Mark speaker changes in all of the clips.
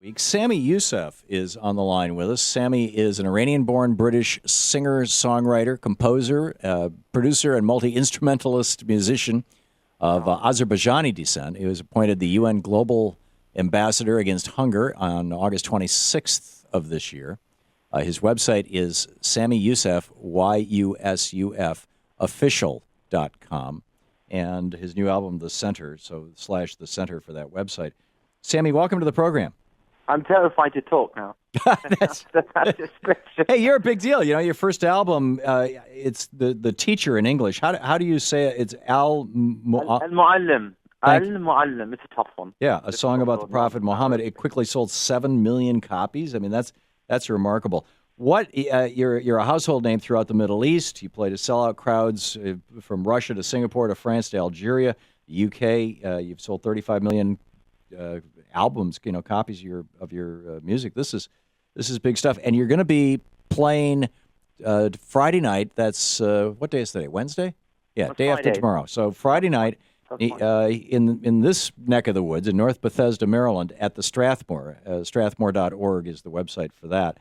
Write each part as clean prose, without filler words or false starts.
Speaker 1: week. Sami Yusuf is on the line with us. Sami is an Iranian-born British singer, songwriter, composer, producer, and multi-instrumentalist musician of Azerbaijani descent. He was appointed the UN Global Ambassador against Hunger on August 26th of this year. His website is Sami Yusuf, Y-U-S-U-F, official.com. And his new album, The Center, so / The Center for that website. Sami, welcome to the program.
Speaker 2: I'm terrified to talk now. That's description.
Speaker 1: Hey, you're a big deal. You know, your first album, it's the teacher in English. How do you say it? It's
Speaker 2: Al-Mu'allim. Al-Mu'allim. It's a tough one.
Speaker 1: Yeah, a song about the Prophet Muhammad. It quickly sold 7 million copies. I mean, that's remarkable. What you're a household name throughout the Middle East. You play to sellout crowds from Russia to Singapore to France to Algeria, the UK. You've sold 35 million albums, copies of your music. This is big stuff. And you're going to be playing Friday night. That's what day is today? Wednesday? Yeah, day after tomorrow. So Friday night in this neck of the woods in North Bethesda, Maryland, at the Strathmore. Strathmore.org is the website for that.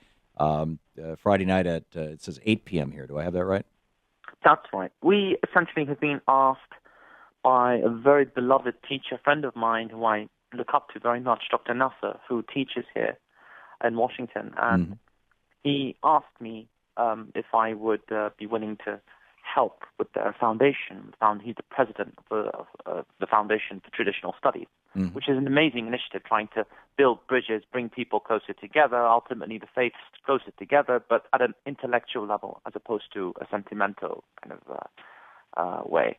Speaker 1: Friday night at it says 8 p.m. here. Do I have that right?
Speaker 2: That's right. We essentially have been asked by a very beloved teacher friend of mine who I look up to very much, Dr. Nasser, who teaches here in Washington, and he asked me if I would be willing to help with their foundation. He's the president of the Foundation for Traditional Studies, which is an amazing initiative trying to build bridges, bring people closer together, ultimately the faiths closer together, but at an intellectual level as opposed to a sentimental kind of way.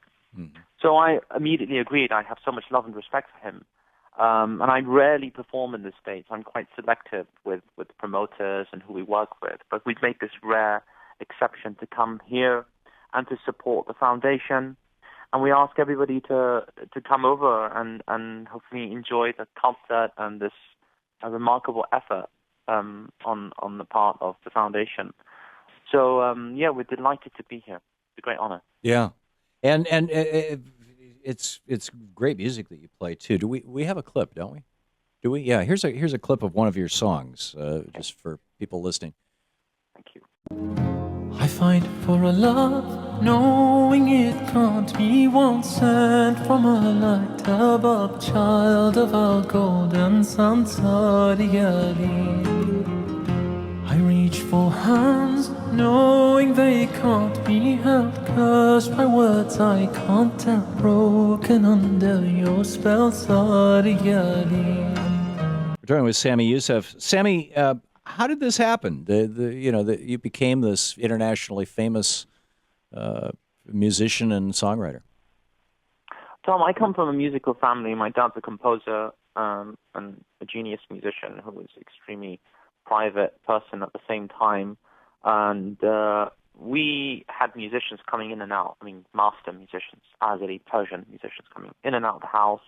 Speaker 2: So I immediately agreed. I have so much love and respect for him. And I rarely perform in the States. I'm quite selective with promoters and who we work with. But we've made this rare exception to come here and to support the foundation. And we ask everybody to come over and hopefully enjoy the concert and this remarkable effort on the part of the foundation. So, we're delighted to be here. It's a great honor.
Speaker 1: Yeah. And it's great music that you play too. Do we have a clip, don't we? Do we? Yeah. Here's a clip of one of your songs, just for people listening.
Speaker 2: Thank you.
Speaker 3: I fight for a love, knowing it can't be one sent from a light above, child of our golden sun, Sadi Ali. I reach for hands, knowing they can't be held, cursed by words I can't tell, broken under your spell, Sadi Ali.
Speaker 1: We're talking with Sami Yusuf. Sami, how did this happen? You became this internationally famous musician and songwriter.
Speaker 2: Tom, I come from a musical family. My dad's a composer and a genius musician who was extremely private person at the same time, and we had musicians coming in and out. I mean, master musicians, Azeri, Persian musicians coming in and out of the house,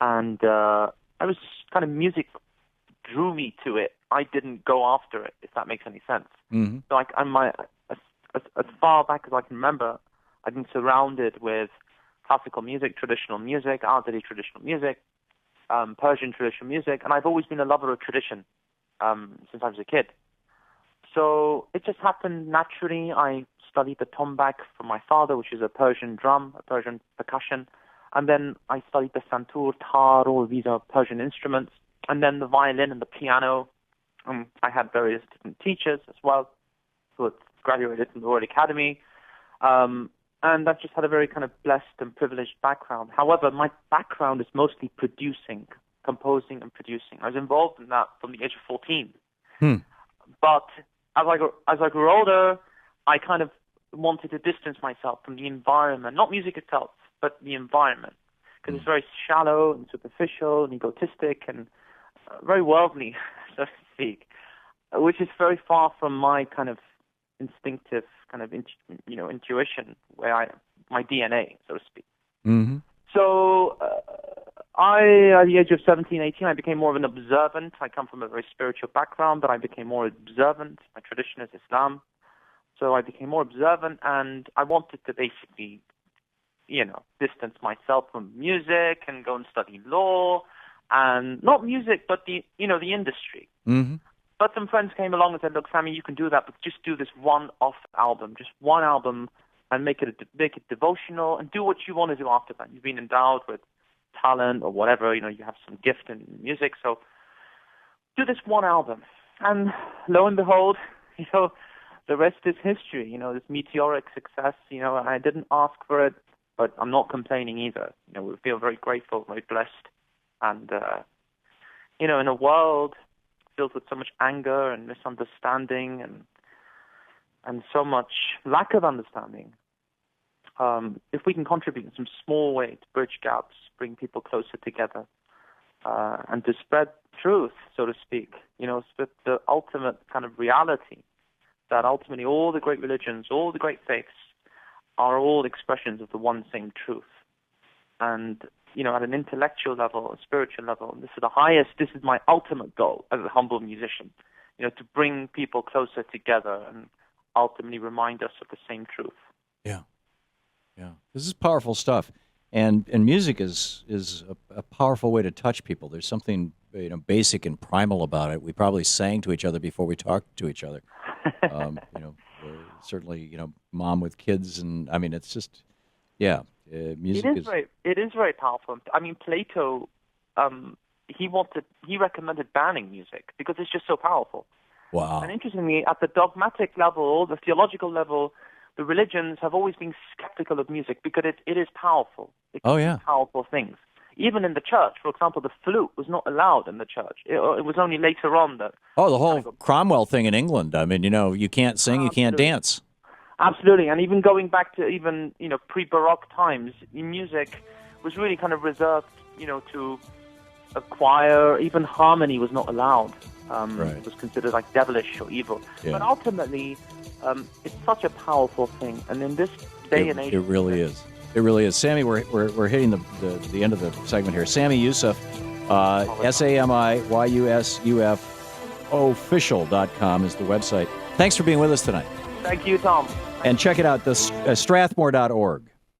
Speaker 2: and I was kind of music drew me to it. I didn't go after it, if that makes any sense. So as far back as I can remember, I've been surrounded with classical music, traditional music, Azeri traditional music, Persian traditional music, and I've always been a lover of tradition since I was a kid. So it just happened naturally. I studied the tombak from my father, which is a Persian drum, a Persian percussion, and then I studied the santur, tar, all these are Persian instruments, and then the violin and the piano. I had various different teachers as well who had graduated from the Royal Academy. And I've just had a very kind of blessed and privileged background. However, my background is mostly composing and producing. I was involved in that from the age of 14. But as I grew older, I kind of wanted to distance myself from the environment, not music itself, but the environment. Because it's very shallow and superficial and egotistic and very worldly, so to speak, which is very far from my kind of instinctive kind of intuition, my DNA, so to speak. So at the age of 17, 18, I became more of an observant. I come from a very spiritual background, but I became more observant. My tradition is Islam. So I became more observant, and I wanted to basically, distance myself from music and go and study law and not music, but the industry.
Speaker 1: Mm-hmm.
Speaker 2: But some friends came along and said, "Look, Sami, you can do that, but just do this one-off album, just one album, and make it devotional, and do what you want to do after that. You've been endowed with talent or whatever, you have some gift in music, so do this one album." And lo and behold, the rest is history. This meteoric success. I didn't ask for it, but I'm not complaining either. We feel very grateful, very blessed, and in a world filled with so much anger and misunderstanding and so much lack of understanding, if we can contribute in some small way to bridge gaps, bring people closer together, and to spread truth, so to speak, spread the ultimate kind of reality that ultimately all the great religions, all the great faiths are all expressions of the one same truth. And, at an intellectual level, a spiritual level, this is my ultimate goal as a humble musician, to bring people closer together and ultimately remind us of the same truth.
Speaker 1: Yeah. Yeah. This is powerful stuff. And music is a powerful way to touch people. There's something, basic and primal about it. We probably sang to each other before we talked to each other. Certainly, mom with kids, and I mean, it's just, music
Speaker 2: it is very powerful. I mean, Plato, he recommended banning music because it's just so powerful.
Speaker 1: Wow.
Speaker 2: And interestingly, at the dogmatic level, the theological level, the religions have always been skeptical of music because it is powerful. It can do powerful things. Even in the church, for example, the flute was not allowed in the church. It was only later on that...
Speaker 1: Oh, the whole Cromwell thing in England. I mean, you can't sing, you can't dance.
Speaker 2: Absolutely. And even going back to pre-Baroque times, music was really kind of reserved, to a choir. Even harmony was not allowed. It was considered like devilish or evil. Yeah. But ultimately, it's such a powerful thing. And in this day and age...
Speaker 1: It really is. It really is. Sami, we're hitting the end of the segment here. Sami Yusuf, SamiYusuf official.com is the website. Thanks for being with us tonight.
Speaker 2: Thank you, Tom.
Speaker 1: And check it out, Strathmore.org.